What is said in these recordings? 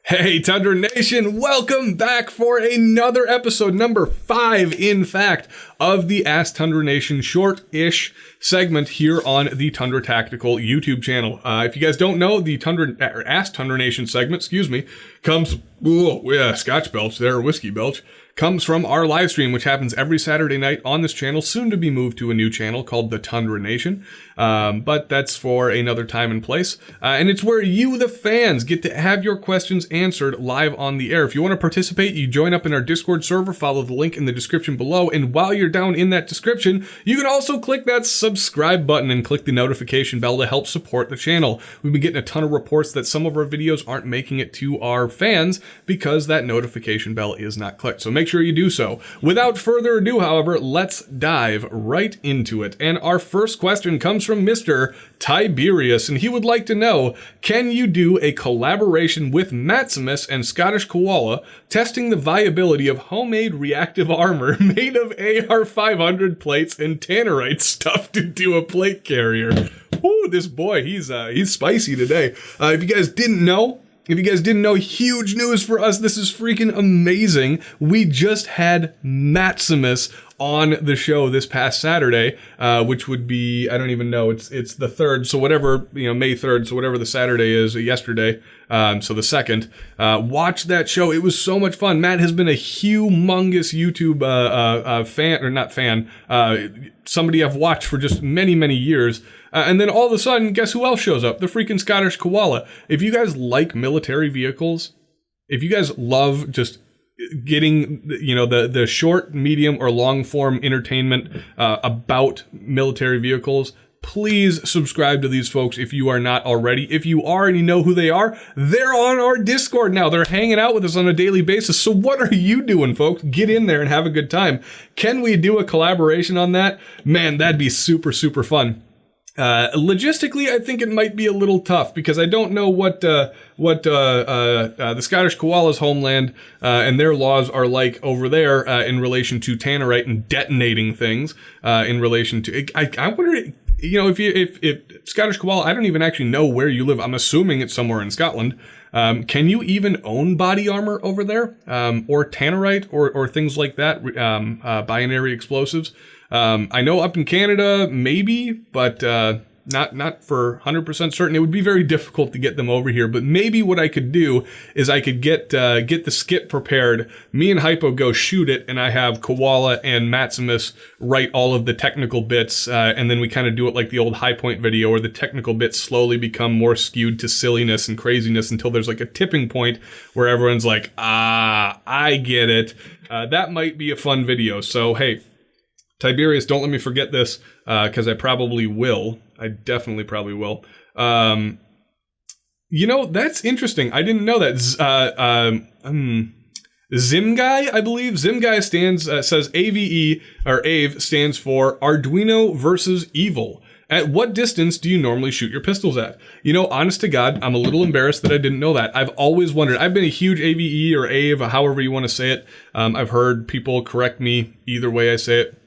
Hey, Tundra Nation, welcome back for another episode, number 5, in fact, of the Ask Tundra Nation short-ish segment here on the Tundra Tactical YouTube channel. If you guys don't know, the Ask Tundra Nation segment, comes, Scotch belch there, whiskey belch, comes from our live stream, which happens every Saturday night on this channel, soon to be moved to a new channel called the Tundra Nation. But that's for another time and place. And it's where you, the fans, get to have your questions answered live on the air. If you want to participate, you join up in our Discord server, follow the link in the description below. And while you're down in that description, you can also click that subscribe button and click the notification bell to help support the channel. We've been getting a ton of reports that some of our videos aren't making it to our fans because that notification bell is not clicked. So make sure you do so. Without further ado, however, let's dive right into it. And our first question comes from Mr. Tiberius, and he would like to know, can you do a collaboration with Maximus and Scottish Koala testing the viability of homemade reactive armor made of AR-500 plates and Tannerite stuffed into a plate carrier? Ooh, this boy, he's spicy today. If you guys didn't know, huge news for us. This is freaking amazing. We just had Maximus on the show this past Saturday, which would be, I don't even know, it's the 3rd, so whatever, May 3rd, so whatever the Saturday is, yesterday, so the 2nd. Watch that show. It was so much fun. Matt has been a humongous YouTube somebody I've watched for just many, many years. And then all of a sudden, guess who else shows up? The freaking Scottish Koala. If you guys like military vehicles, if you guys love just getting, the short, medium, or long form entertainment about military vehicles, please subscribe to these folks if you are not already. If you are and you know who they are, they're on our Discord now. They're hanging out with us on a daily basis. So what are you doing, folks? Get in there and have a good time. Can we do a collaboration on that? Man, that'd be super, super fun. Logistically, I think it might be a little tough because I don't know what the Scottish Koala's homeland and their laws are like over there in relation to Tannerite and detonating things. In relation to, I wonder, if Scottish Koala, I don't even actually know where you live. I'm assuming it's somewhere in Scotland. Can you even own body armor over there, or Tannerite, or things like that? Binary explosives. I know up in Canada, maybe, but not for 100% certain. It would be very difficult to get them over here, but maybe what I could do is I could get the skit prepared. Me and Hypo go shoot it, and I have Koala and Maximus write all of the technical bits, and then we kind of do it like the old High Point video, where the technical bits slowly become more skewed to silliness and craziness until there's like a tipping point where everyone's like, I get it. That might be a fun video. So, hey, Tiberius, don't let me forget this, because I probably will. I definitely probably will. That's interesting. I didn't know that. Zimguy, I believe. Zimguy says AVE, or AVE, stands for Arduino versus Evil. At what distance do you normally shoot your pistols at? Honest to God, I'm a little embarrassed that I didn't know that. I've always wondered. I've been a huge AVE or AVE, however you want to say it. I've heard people correct me either way I say it.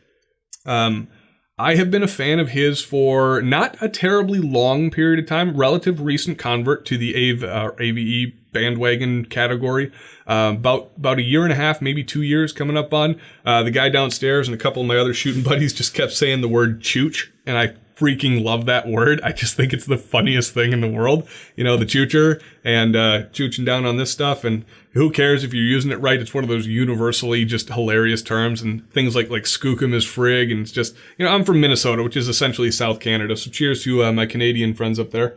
I have been a fan of his for not a terribly long period of time, relative recent convert to the AVE bandwagon category. About a year and a half, maybe 2 years coming up on. The guy downstairs and a couple of my other shooting buddies just kept saying the word chooch, and I freaking love that word. I just think it's the funniest thing in the world. The choocher and chooching down on this stuff, and who cares if you're using it right? It's one of those universally just hilarious terms, and things like skookum is frig, and it's just, I'm from Minnesota, which is essentially South Canada, so cheers to my Canadian friends up there.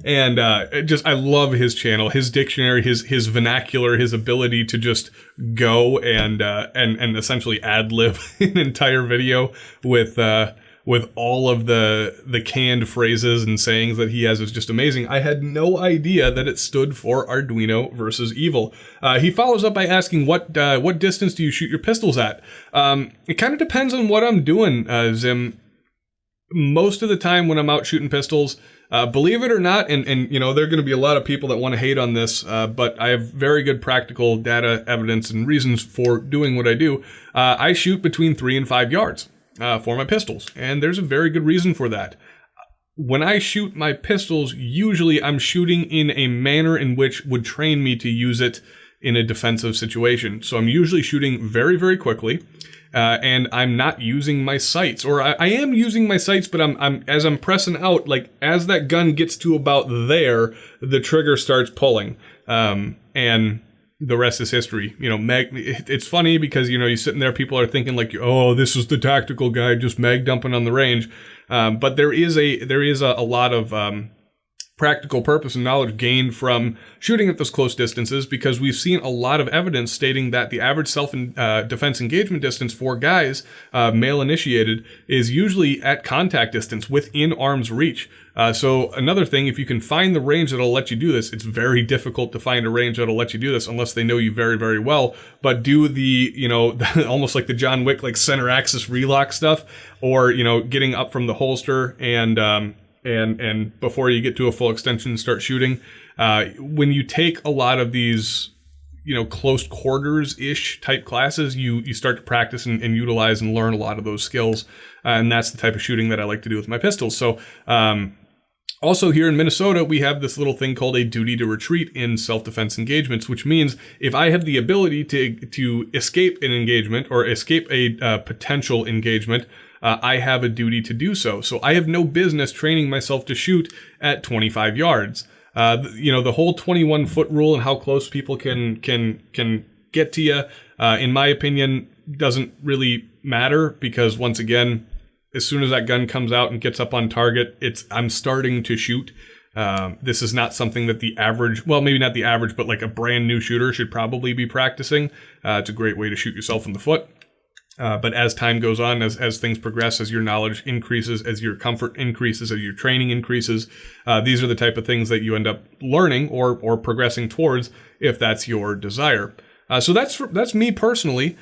And I love his channel, his dictionary, his vernacular, his ability to just go and essentially ad-lib an entire video with all of the canned phrases and sayings that he has is just amazing. I had no idea that it stood for Arduino versus Evil. He follows up by asking, what distance do you shoot your pistols at? It kind of depends on what I'm doing, Zim. Most of the time when I'm out shooting pistols, believe it or not, and there are going to be a lot of people that want to hate on this, but I have very good practical data, evidence, and reasons for doing what I do. I shoot between 3 and 5 yards for my pistols, and there's a very good reason for that. when I shoot my pistols, usually I'm shooting in a manner in which would train me to use it in a defensive situation. So I'm usually shooting very, very quickly, and I'm not using my sights, or I am using my sights, but I'm as I'm pressing out, like as that gun gets to about there, the trigger starts pulling, and the rest is history. You know, it's funny because, you know, you're sitting there, people are thinking like, oh, this is the tactical guy just mag dumping on the range. But there is a lot of practical purpose and knowledge gained from shooting at those close distances, because we've seen a lot of evidence stating that the average self-defense engagement distance for guys, male-initiated, is usually at contact distance, within arm's reach. So another thing, if you can find the range that'll let you do this, it's very difficult to find a range that'll let you do this unless they know you very, very well. But do the, you know, almost like the John Wick, like center axis relock stuff, or, you know, getting up from the holster and before you get to a full extension and start shooting. When you take a lot of these, you know, close quarters-ish type classes, you start to practice and utilize and learn a lot of those skills. And that's the type of shooting that I like to do with my pistols. So, also here in Minnesota, we have this little thing called a duty to retreat in self-defense engagements, which means if I have the ability to escape an engagement or escape a potential engagement, I have a duty to do so. So I have no business training myself to shoot at 25 yards. You know, the whole 21-foot rule and how close people can get to you, in my opinion, doesn't really matter, because once again, as soon as that gun comes out and gets up on target, I'm starting to shoot. This is not something that the average, well, maybe not the average, but like a brand new shooter should probably be practicing. It's a great way to shoot yourself in the foot. But as time goes on, as things progress, as your knowledge increases, as your comfort increases, as your training increases, these are the type of things that you end up learning or progressing towards, if that's your desire. So that's me personally.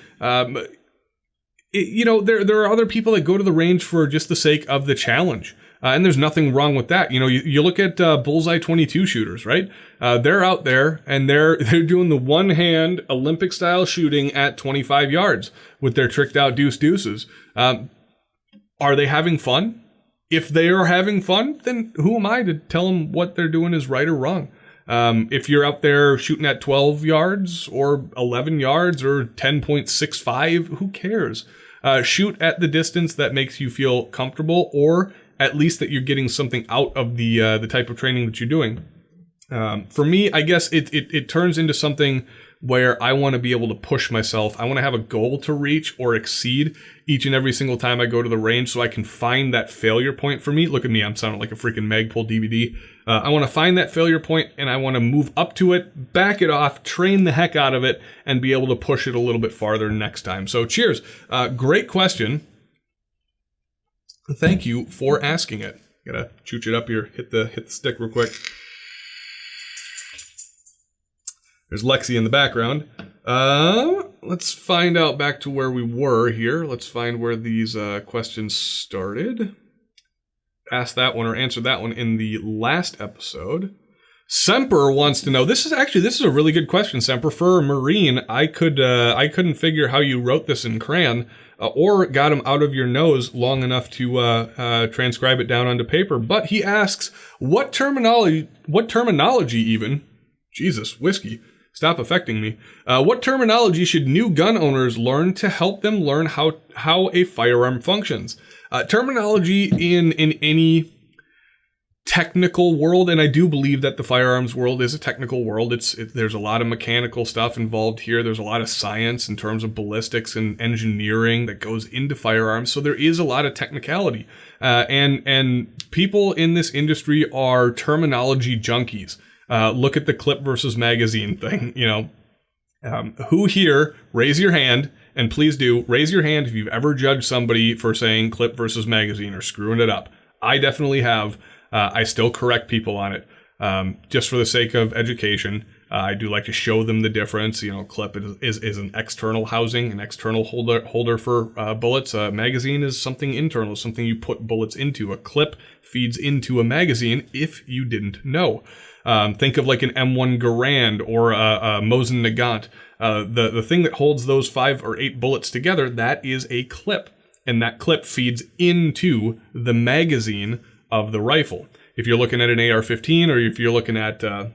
You know, there are other people that go to the range for just the sake of the challenge. And there's nothing wrong with that. You know, you look at bullseye 22 shooters, right? They're out there and they're doing the one-hand Olympic-style shooting at 25 yards with their tricked-out deuces. Are they having fun? If they are having fun, then who am I to tell them what they're doing is right or wrong? If you're out there shooting at 12 yards or 11 yards or 10.65, who cares? Shoot at the distance that makes you feel comfortable, or at least that you're getting something out of the type of training that you're doing. For me, I guess it turns into something where I want to be able to push myself. I want to have a goal to reach or exceed each and every single time I go to the range, so I can find that failure point for me. Look at me, I'm sounding like a freaking Magpul DVD. I want to find that failure point, and I want to move up to it, back it off, train the heck out of it, and be able to push it a little bit farther next time. So cheers. Great question. Thank you for asking it. Gotta chooch it up here. Hit the stick real quick. There's Lexi in the background. Let's find out back to where we were here. Let's find where these questions started. Asked that one or answered that one in the last episode. Semper wants to know. This is a really good question, Semper. For Marine, I couldn't figure how you wrote this in crayon. Or got him out of your nose long enough to transcribe it down onto paper. But he asks, what terminology even, Jesus, whiskey, stop affecting me. What terminology should new gun owners learn to help them learn how a firearm functions? Terminology in any technical world, and I do believe that the firearms world is a technical world. There's a lot of mechanical stuff involved here. There's a lot of science in terms of ballistics and engineering that goes into firearms. So there is a lot of technicality, and people in this industry are terminology junkies. Look at the clip versus magazine thing. You know, who here? Raise your hand, and please do raise your hand if you've ever judged somebody for saying clip versus magazine or screwing it up. I definitely have. I still correct people on it, just for the sake of education. I do like to show them the difference. You know, clip is an external housing, an external holder for bullets. A magazine is something internal, something you put bullets into. A clip feeds into a magazine, if you didn't know. Think of like an M1 Garand or a Mosin Nagant. The thing that holds those 5 or 8 bullets together, that is a clip. And that clip feeds into the magazine of the rifle. If you're looking at an AR-15 or if you're looking at a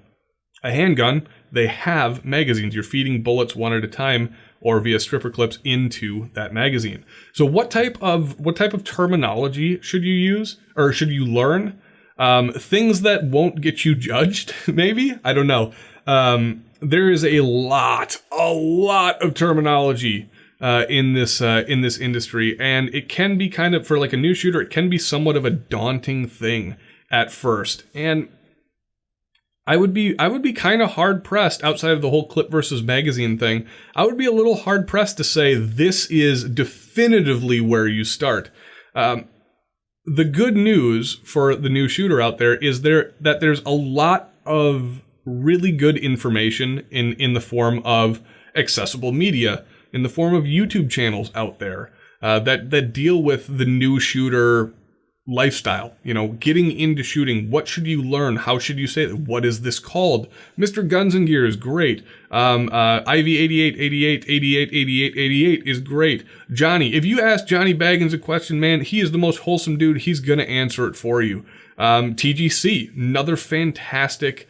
handgun, they have magazines. You're feeding bullets one at a time or via stripper clips into that magazine. So what type of terminology should you use or should you learn? Things that won't get you judged, maybe? I don't know. There is a lot of terminology in this industry, and it can be kind of, for like a new shooter, it can be somewhat of a daunting thing at first. And I would be kind of hard pressed, outside of the whole clip versus magazine thing. I would be a little hard pressed to say this is definitively where you start. The good news for the new shooter out there is that there's a lot of really good information in the form of accessible media, in the form of YouTube channels out there that deal with the new shooter lifestyle, getting into shooting. What should you learn? How should you say it? What is this called? Mr. Guns and Gear is great. IV8888888888 is great. Johnny, if you ask Johnny Baggins a question, man, he is the most wholesome dude. He's gonna answer it for you. TGC, another fantastic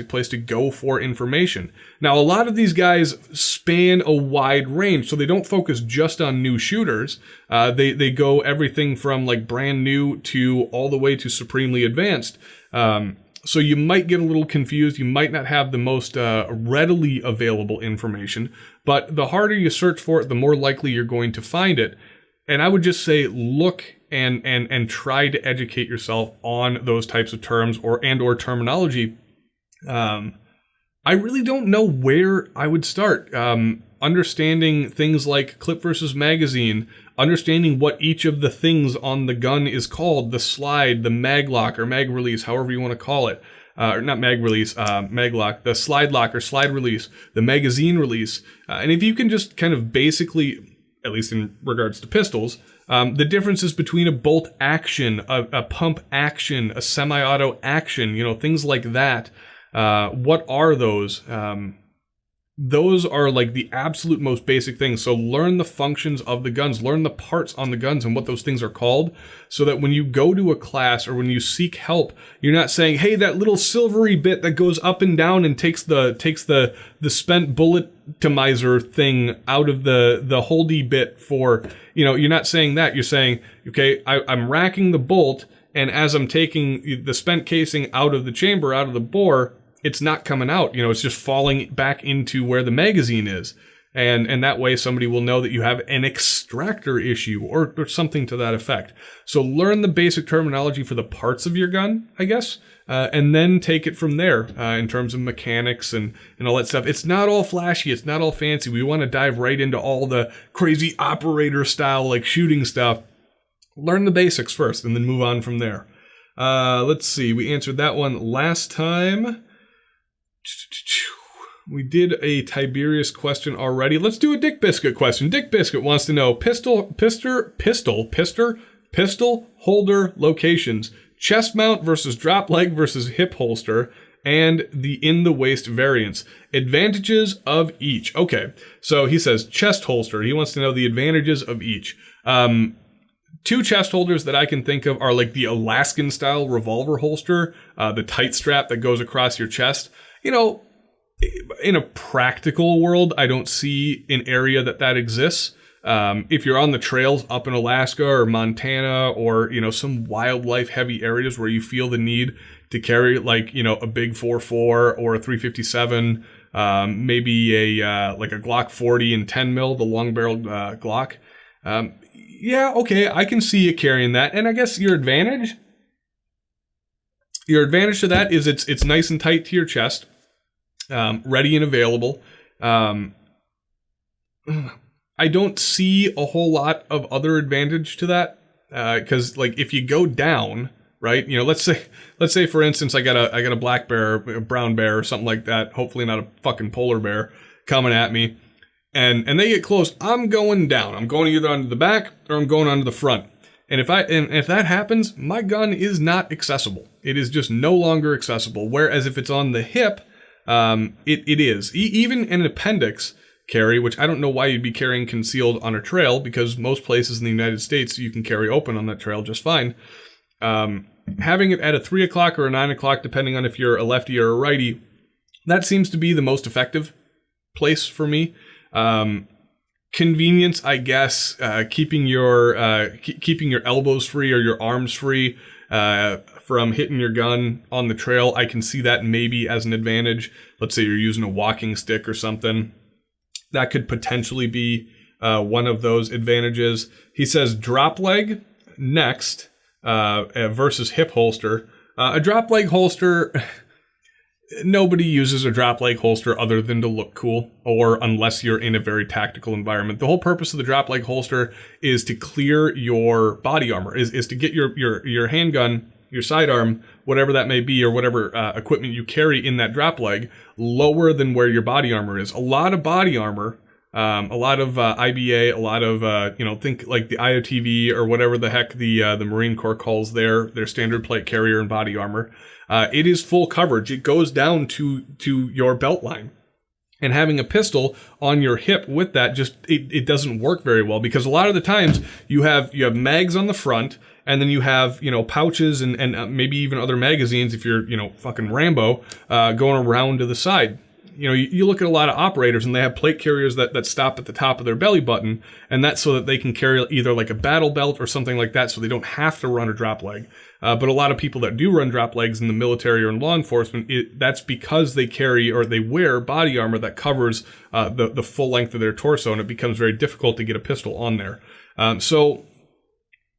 place to go for information. Now, a lot of these guys span a wide range, so they don't focus just on new shooters. They go everything from like brand new to all the way to supremely advanced. So you might get a little confused. You might not have the most readily available information, but the harder you search for it, the more likely you're going to find it. And I would just say, look and try to educate yourself on those types of terms or terminology. I really don't know where I would start. Understanding things like clip versus magazine, understanding what each of the things on the gun is called, the slide, the mag lock or mag release, however you want to call it. Or not mag release, mag lock, the slide lock or slide release, the magazine release. And if you can just kind of basically, at least in regards to pistols, the differences between a bolt action, a pump action, a semi-auto action, things like that. What are those? Those are like the absolute most basic things. So learn the functions of the guns, learn the parts on the guns and what those things are called, so that when you go to a class or when you seek help, you're not saying, hey, that little silvery bit that goes up and down and takes the spent bullet atomizer thing out of the holdy bit for, you're not saying that. You're saying, okay, I'm racking the bolt, and as I'm taking the spent casing out of the chamber, out of the bore, it's not coming out. It's just falling back into where the magazine is. And that way somebody will know that you have an extractor issue or something to that effect. So learn the basic terminology for the parts of your gun, I guess, and then take it from there in terms of mechanics and all that stuff. It's not all flashy. It's not all fancy. We want to dive right into all the crazy operator style, like shooting stuff. Learn the basics first and then move on from there. Let's see. We answered that one last time. We did a Tiberius question already. Let's do a Dick Biscuit question. Dick Biscuit wants to know pistol holder locations, chest mount versus drop leg versus hip holster, and the in the waist variants. Advantages of each. Okay, so he says chest holster. He wants to know the advantages of each. Two chest holders that I can think of are like the Alaskan style revolver holster, the tight strap that goes across your chest. In a practical world, I don't see an area that exists. If you're on the trails up in Alaska or Montana or, some wildlife heavy areas where you feel the need to carry like, a big 4.4 or a 357, maybe a Glock 40 and 10 mil, the long barreled Glock. Yeah, okay, I can see you carrying that. And I guess your advantage to that is it's nice and tight to your chest. Ready and available. I don't see a whole lot of other advantage to that, because like if you go down, right? Let's say for instance I got a black bear, a brown bear, or something like that. Hopefully not a fucking polar bear coming at me, and they get close. I'm going down. I'm going either onto the back or I'm going onto the front. And if that happens, my gun is not accessible. It is just no longer accessible. Whereas if it's on the hip, it is. Even an appendix carry, which I don't know why you'd be carrying concealed on a trail, because most places in the United States you can carry open on that trail just fine. Having it at a 3 o'clock or a 9 o'clock, depending on if you're a lefty or a righty, that seems to be the most effective place for me. Convenience, I guess, keeping your elbows free or your arms free from hitting your gun on the trail, I can see that maybe as an advantage. Let's say you're using a walking stick or something. That could potentially be one of those advantages. He says drop leg next versus hip holster. A drop leg holster, nobody uses a drop leg holster other than to look cool, or unless you're in a very tactical environment. The whole purpose of the drop leg holster is to clear your body armor, is to get your handgun, your sidearm, whatever that may be, or whatever equipment you carry in that drop leg, lower than where your body armor is. A lot of body armor, a lot of IBA, a lot of think like the IOTV or whatever the heck the Marine Corps calls their standard plate carrier and body armor. It is full coverage. It goes down to your belt line. And having a pistol on your hip with that, just it doesn't work very well, because a lot of the times you have mags on the front, and then you have pouches and maybe even other magazines if you're fucking Rambo going around to the side. You look at a lot of operators and they have plate carriers that stop at the top of their belly button, and that's so that they can carry either like a battle belt or something like that, so they don't have to run a drop leg. But a lot of people that do run drop legs in the military or in law enforcement, that's because they carry or they wear body armor that covers the full length of their torso, and it becomes very difficult to get a pistol on there. So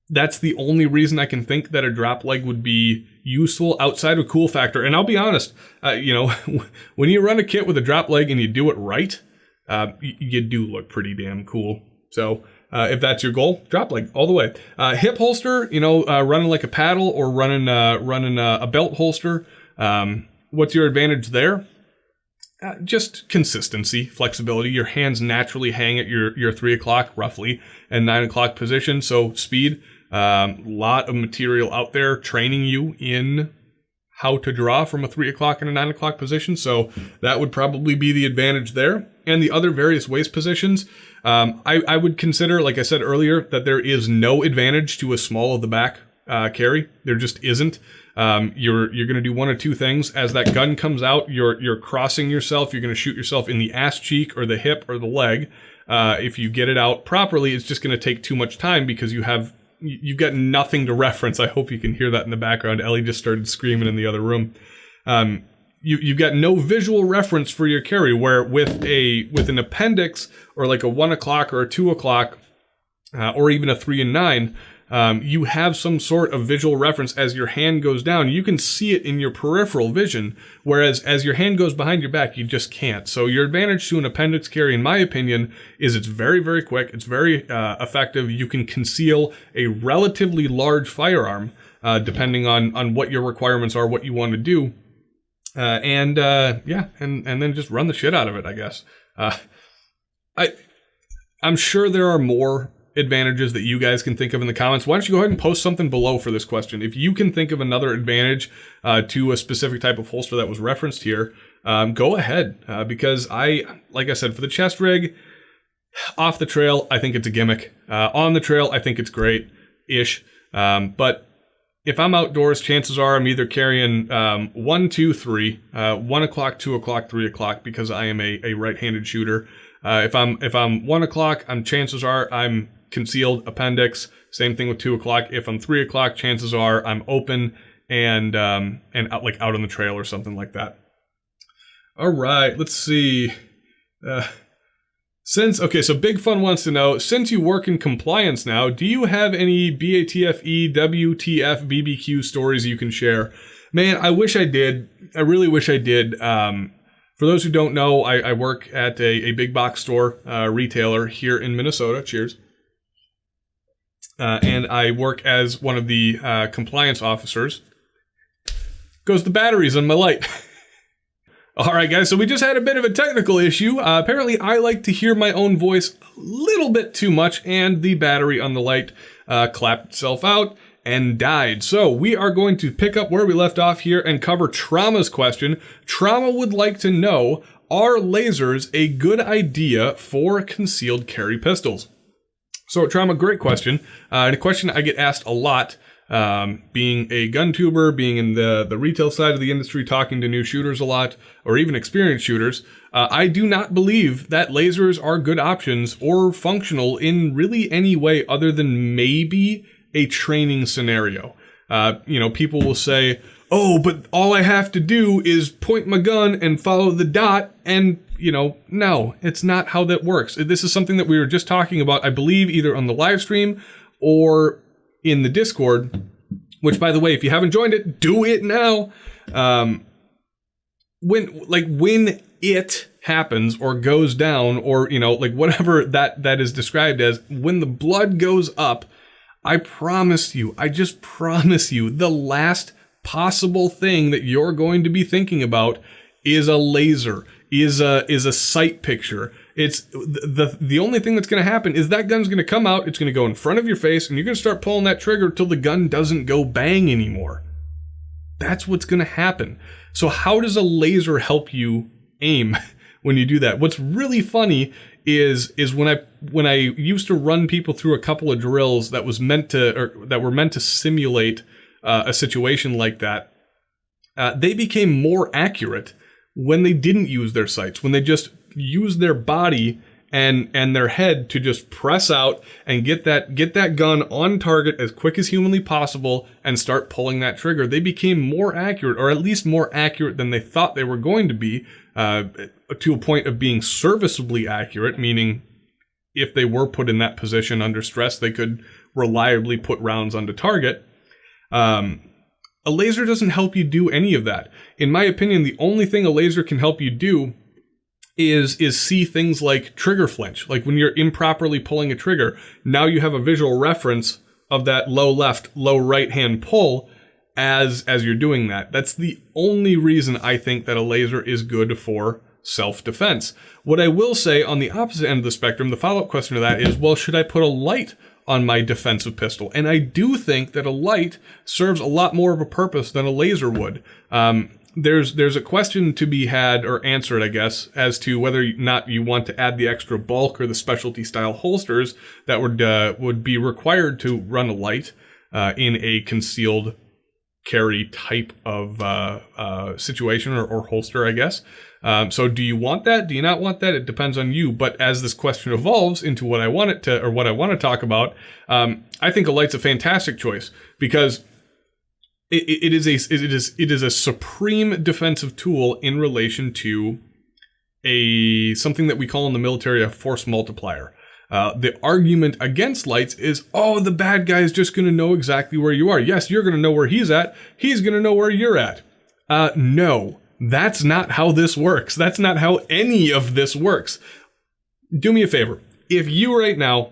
that's the only reason I can think that a drop leg would be useful outside of cool factor. And I'll be honest, when you run a kit with a drop leg and you do it right, you do look pretty damn cool. So if that's your goal, drop leg all the way. Hip holster, running like a paddle or running a belt holster. What's your advantage there? Just consistency, flexibility. Your hands naturally hang at your 3 o'clock roughly and 9 o'clock position. So speed. Lot of material out there training you in how to draw from a 3 o'clock and a 9 o'clock position. So that would probably be the advantage there. And the other various waist positions, I would consider, like I said earlier, that there is no advantage to a small of the back carry. There just isn't. You're going to do one of two things. As that gun comes out, you're crossing yourself. You're going to shoot yourself in the ass cheek or the hip or the leg. If you get it out properly, it's just going to take too much time because you've got nothing to reference. I hope you can hear that in the background. Ellie just started screaming in the other room. You've got no visual reference for your carry, where with an appendix or like a 1 o'clock or a 2 o'clock or even a 3 and 9, you have some sort of visual reference as your hand goes down. You can see it in your peripheral vision, whereas as your hand goes behind your back, you just can't. So your advantage to an appendix carry, in my opinion, is it's very, very quick. It's very effective. You can conceal a relatively large firearm, depending on what your requirements are, what you want to do. And then just run the shit out of it, I guess. I'm sure there are more advantages that you guys can think of in the comments. Why don't you go ahead and post something below for this question? If you can think of another advantage to a specific type of holster that was referenced here, go ahead. Because like I said, for the chest rig, off the trail, I think it's a gimmick. On the trail, I think it's great-ish. But if I'm outdoors, chances are I'm either carrying 1, 2, 3, 1 o'clock, 2 o'clock, 3 o'clock, because I am a right-handed shooter. If I'm 1 o'clock, chances are I'm concealed appendix. Same thing with 2 o'clock. If I'm 3 o'clock, chances are I'm open and out, like out on the trail or something like that. All right, let's see. So Big Fun wants to know, since you work in compliance now, do you have any BATFE, WTF, BBQ stories you can share? Man, I wish I did. I really wish I did. For those who don't know, I work at a big box store retailer here in Minnesota. Cheers. And I work as one of the compliance officers. Goes the batteries on my light. All right, guys, so we just had a bit of a technical issue. Apparently, I like to hear my own voice a little bit too much, and the battery on the light clapped itself out and died. So we are going to pick up where we left off here and cover Trauma's question. Trauma would like to know, are lasers a good idea for concealed carry pistols? So Trauma, great question. And a question I get asked a lot Being a gun tuber, being in the retail side of the industry, talking to new shooters a lot, or even experienced shooters, I do not believe that lasers are good options or functional in really any way other than maybe a training scenario. People will say, oh, but all I have to do is point my gun and follow the dot, and, no, it's not how that works. This is something that we were just talking about, I believe, either on the live stream or in the Discord, which, by the way, if you haven't joined it, do it now. When it happens or goes down, or, whatever that is described as, when the blood goes up, I just promise you, the last possible thing that you're going to be thinking about is a laser, is a sight picture. It's the only thing that's going to happen is that gun's going to come out, it's going to go in front of your face, and you're going to start pulling that trigger till the gun doesn't go bang anymore. That's what's going to happen. So how does a laser help you aim when you do that? What's really funny is when I used to run people through a couple of drills that were meant to simulate a situation like that, they became more accurate when they didn't use their sights, when they just used their body and their head to just press out and get that gun on target as quick as humanly possible and start pulling that trigger. They became more accurate, or at least more accurate than they thought they were going to be, to a point of being serviceably accurate, meaning if they were put in that position under stress, they could reliably put rounds onto target. A laser doesn't help you do any of that. In my opinion, the only thing a laser can help you do is see things like trigger flinch. Like when you're improperly pulling a trigger, now you have a visual reference of that low left, low right hand pull as you're doing that. That's the only reason I think that a laser is good for self-defense. What I will say on the opposite end of the spectrum, the follow-up question to that is, well, should I put a light on my defensive pistol? And I do think that a light serves a lot more of a purpose than a laser would. There's a question to be had or answered, I guess, as to whether or not you want to add the extra bulk or the specialty style holsters that would be required to run a light in a concealed carry type of situation or holster, I guess. So do you want that? Do you not want that? It depends on you. But as this question evolves into what I want to talk about, I think a light's a fantastic choice because it is a supreme defensive tool in relation to something that we call in the military a force multiplier. The argument against lights is, oh, the bad guy is just going to know exactly where you are. Yes, you're going to know where he's at. He's going to know where you're at. No, that's not how this works. That's not how any of this works. Do me a favor. If you right now,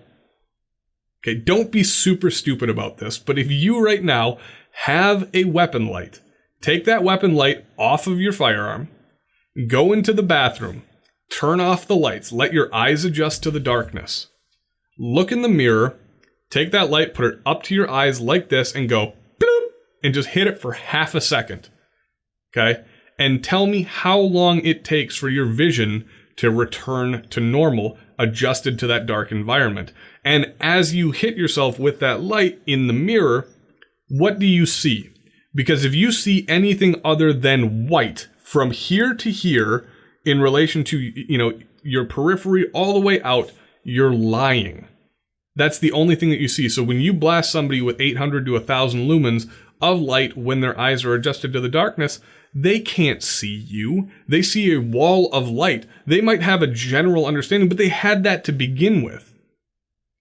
okay, don't be super stupid about this, but if you right now have a weapon light, take that weapon light off of your firearm, go into the bathroom, turn off the lights, let your eyes adjust to the darkness, look in the mirror, take that light, put it up to your eyes like this, and go bloop, and just hit it for half a second. Okay? And tell me how long it takes for your vision to return to normal, adjusted to that dark environment. And as you hit yourself with that light in the mirror, what do you see? Because if you see anything other than white from here to here in relation to, your periphery all the way out, you're lying. That's the only thing that you see. So when you blast somebody with 800 to 1,000 lumens of light when their eyes are adjusted to the darkness, they can't see you. They see a wall of light. They might have a general understanding, but they had that to begin with.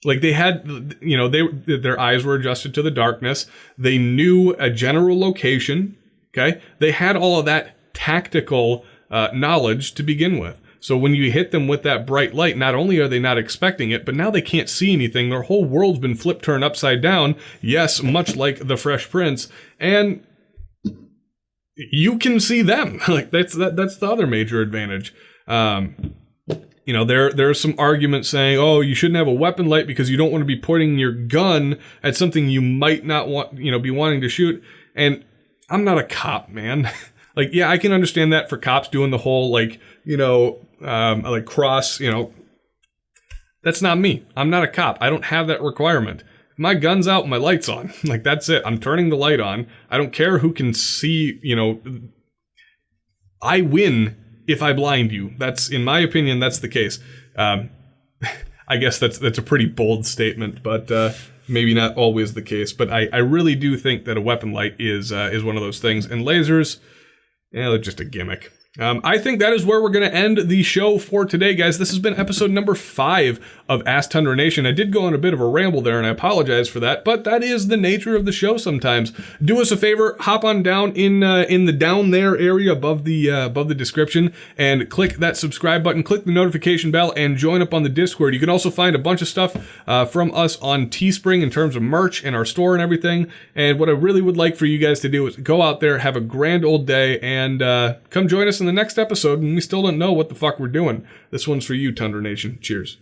Like they had, their eyes were adjusted to the darkness. They knew a general location. Okay. They had all of that tactical knowledge to begin with. So when you hit them with that bright light, not only are they not expecting it, but now they can't see anything. Their whole world's been flipped, turned upside down. Yes, much like the Fresh Prince. And you can see them. Like that's the other major advantage. There's some arguments saying, oh, you shouldn't have a weapon light because you don't want to be pointing your gun at something you might not want, be wanting to shoot. And I'm not a cop, man. Like, yeah, I can understand that for cops doing the whole, cross, that's not me. I'm not a cop. I don't have that requirement. my gun's out, my light's on. Like, that's it. I'm turning the light on. I don't care who can see, I win if I blind you. That's, in my opinion, that's the case. I guess that's a pretty bold statement, but maybe not always the case. But I really do think that a weapon light is one of those things. And lasers, they're just a gimmick. I think that is where we're going to end the show for today, guys. This has been episode number 5 of Ask Tundra Nation. I did go on a bit of a ramble there, and I apologize for that, but that is the nature of the show sometimes. Do us a favor, hop on down in the down there area above the description, and click that subscribe button, click the notification bell, and join up on the Discord. You can also find a bunch of stuff from us on Teespring in terms of merch and our store and everything. And what I really would like for you guys to do is go out there, have a grand old day, and come join us in the next episode, and we still don't know what the fuck we're doing. This one's for you, Tundra Nation. Cheers.